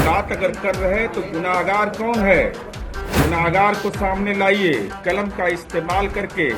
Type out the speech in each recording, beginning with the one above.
बात अगर कर रहे हैं तो गुनाहगार कौन है, गुनाहगार को सामने लाइए। कलम का इस्तेमाल करके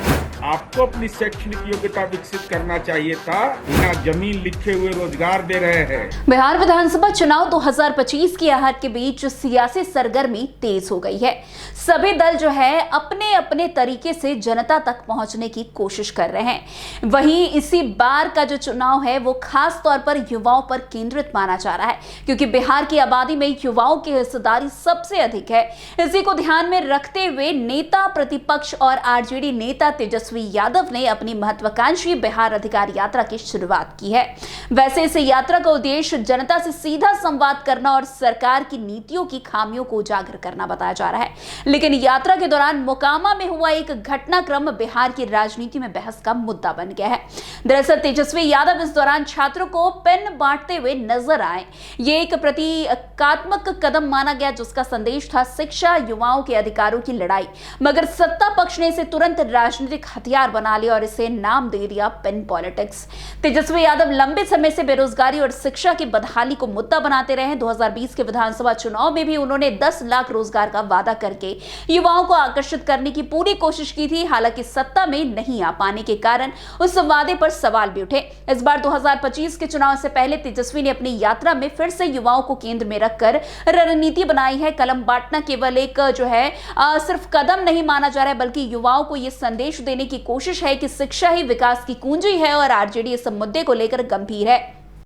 आपको अपनी शैक्षणिक योग्यता विकसित करना चाहिए था, बिना जमीन लिखे हुए रोजगार दे रहे हैं। बिहार विधानसभा चुनाव 2025 की आहट के बीच सियासी सरगर्मी तेज हो गई है। सभी दल जो है अपने अपने तरीके से जनता तक पहुंचने की कोशिश कर रहे हैं। वहीं इसी बार का जो चुनाव है वो खास तौर पर युवाओं पर केंद्रित माना जा रहा है, क्योंकि बिहार की आबादी में युवाओं की हिस्सेदारी सबसे अधिक है। इसी को ध्यान में रखते हुए नेता प्रतिपक्ष और आरजेडी नेता तेजस्वी यादव ने अपनी महत्वाकांक्षी बिहार अधिकार यात्रा की शुरुआत की है। वैसे इस यात्रा का उद्देश्य जनता से सीधा संवाद करना और सरकार की नीतियों की खामियों को उजागर करना बताया जा रहा है। लेकिन यात्रा के दौरान मोकामा में हुआ एक घटनाक्रम बिहार की राजनीति में बहस का मुद्दा बन गया है। दरअसल तेजस्वी यादव इस दौरान छात्रों को पेन बांटते हुए नजर आए। ये एक प्रतीकात्मक कदम माना गया, जिसका संदेश था शिक्षा, युवाओं के अधिकारों की लड़ाई। मगर सत्ता पक्ष ने इसे तुरंत राजनीतिक हथियार बना लिया और इसे नाम दे दिया पेन पॉलिटिक्स। तेजस्वी यादव लंबे समय से बेरोजगारी और शिक्षा की बदहाली को मुद्दा बनाते रहे। 2020 के विधानसभा चुनाव में भी उन्होंने 10 लाख रोजगार का वादा करके युवाओं को आकर्षित करने की पूरी कोशिश की थी। हालांकि सत्ता में नहीं आ पाने के कारण उस वादे पर सवाल भी उठे। इस बार 2025 के चुनाव से पहले तेजस्वी ने अपनी यात्रा में फिर से युवाओं को केंद्र में रखकर रणनीति बनाई है। कलम बांटना केवल एक सिर्फ कदम नहीं माना जा रहा है, बल्कि युवाओं को यह संदेश देने की कोशिश है कि शिक्षा ही विकास की कुंजी है और आरजेडी इस मुद्दे को लेकर गंभीर है।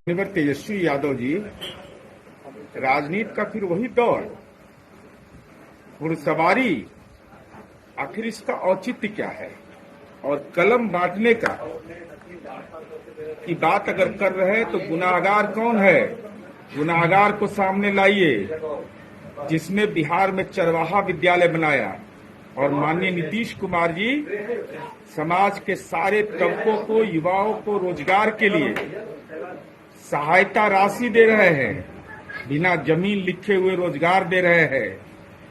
तेजस्वी यादव जी, राजनीति का फिर वही दौर, घुड़सवारी, आखिर इसका औचित्य क्या है? और कलम बांटने का की बात अगर कर रहे हैं तो गुनाहगार कौन है, गुनाहगार को सामने लाइए, जिसने बिहार में चरवाहा विद्यालय बनाया। और माननीय नीतीश कुमार जी समाज के सारे तबकों को, युवाओं को रोजगार के लिए सहायता राशि दे रहे हैं, बिना जमीन लिखे हुए रोजगार दे रहे हैं।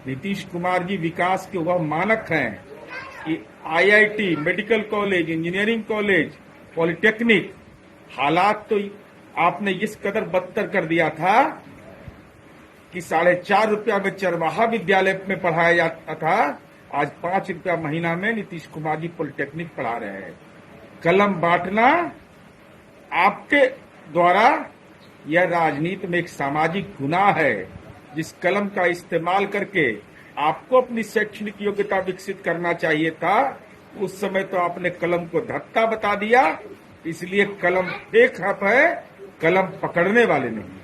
नीतीश कुमार जी विकास के वह मानक हैं कि IIT, medical college, engineering college, polytechnic, हालात तो आपने इस कदर बदतर कर दिया था कि 4.5 रुपया में चरवाहा विद्यालय में पढ़ाया जाता था, आज 5 रुपया महीना में नीतीश कुमार जी पॉलिटेक्निक पढ़ा रहे हैं। कलम बांटना आपके द्वारा यह राजनीति में एक सामाजिक गुनाह है। जिस कलम का इस्तेमाल करके आपको अपनी शैक्षणिक योग्यता विकसित करना चाहिए था, उस समय तो आपने कलम को धत्ता बता दिया। इसलिए कलम फेक है, कलम पकड़ने वाले नहीं।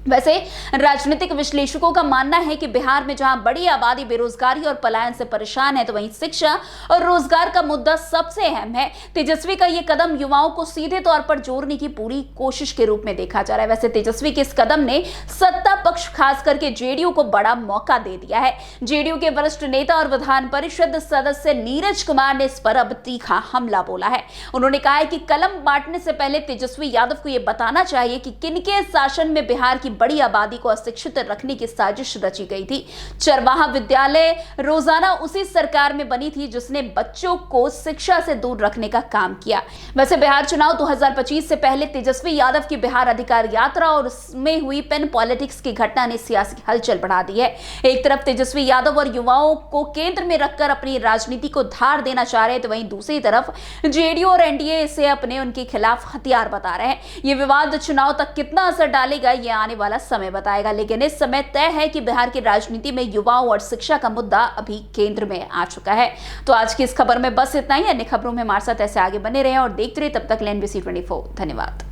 वैसे राजनीतिक विश्लेषकों का मानना है कि बिहार में जहां बड़ी आबादी बेरोजगारी और पलायन से परेशान है, तो वहीं शिक्षा और रोजगार का मुद्दा सबसे अहम है। तेजस्वी का यह कदम युवाओं को सीधे तौर पर जोड़ने की पूरी कोशिश के रूप में देखा जा रहा है। वैसे तेजस्वी के इस कदम ने सत्ता पक्ष खास करके जेडीयू को बड़ा मौका दे दिया है। जेडीयू के वरिष्ठ नेता और विधान परिषद सदस्य नीरज कुमार ने इस पर अब तीखा हमला बोला है। उन्होंने कहा है कि कलम बांटने से पहले तेजस्वी यादव को यह बताना चाहिए कि किनके शासन में बिहार की बड़ी आबादी को अशिक्षित रखने की साजिश रची गई थी। चरवाहा विद्यालय रोजाना उसी सरकार में बनी थी जिसने बच्चों को शिक्षा से दूर रखने का काम किया। वैसे बिहार चुनाव 2025 से पहले तेजस्वी यादव की बिहार अधिकार यात्रा और उसमें हुई पेन पॉलिटिक्स की घटना ने सियासी हलचल बढ़ा दी है। एक तरफ तेजस्वी यादव और युवाओं को केंद्र में रखकर अपनी राजनीति को धार देना चाह रहे हैं, तो वहीं दूसरी तरफ जेडीयू और एनडीए इसे अपने उनके खिलाफ हथियार बता रहे हैं। ये विवाद चुनाव तक कितना असर डालेगा, ये आने वाला समय बताएगा। लेकिन इस समय तय है कि बिहार की राजनीति में युवाओं और शिक्षा का मुद्दा अभी केंद्र में आ चुका है। तो आज की इस खबर में बस इतना ही। अन्य खबरों में हमारे साथ ऐसे आगे बने रहें और देखते रहिए। तब तक एनबीसी 24। धन्यवाद।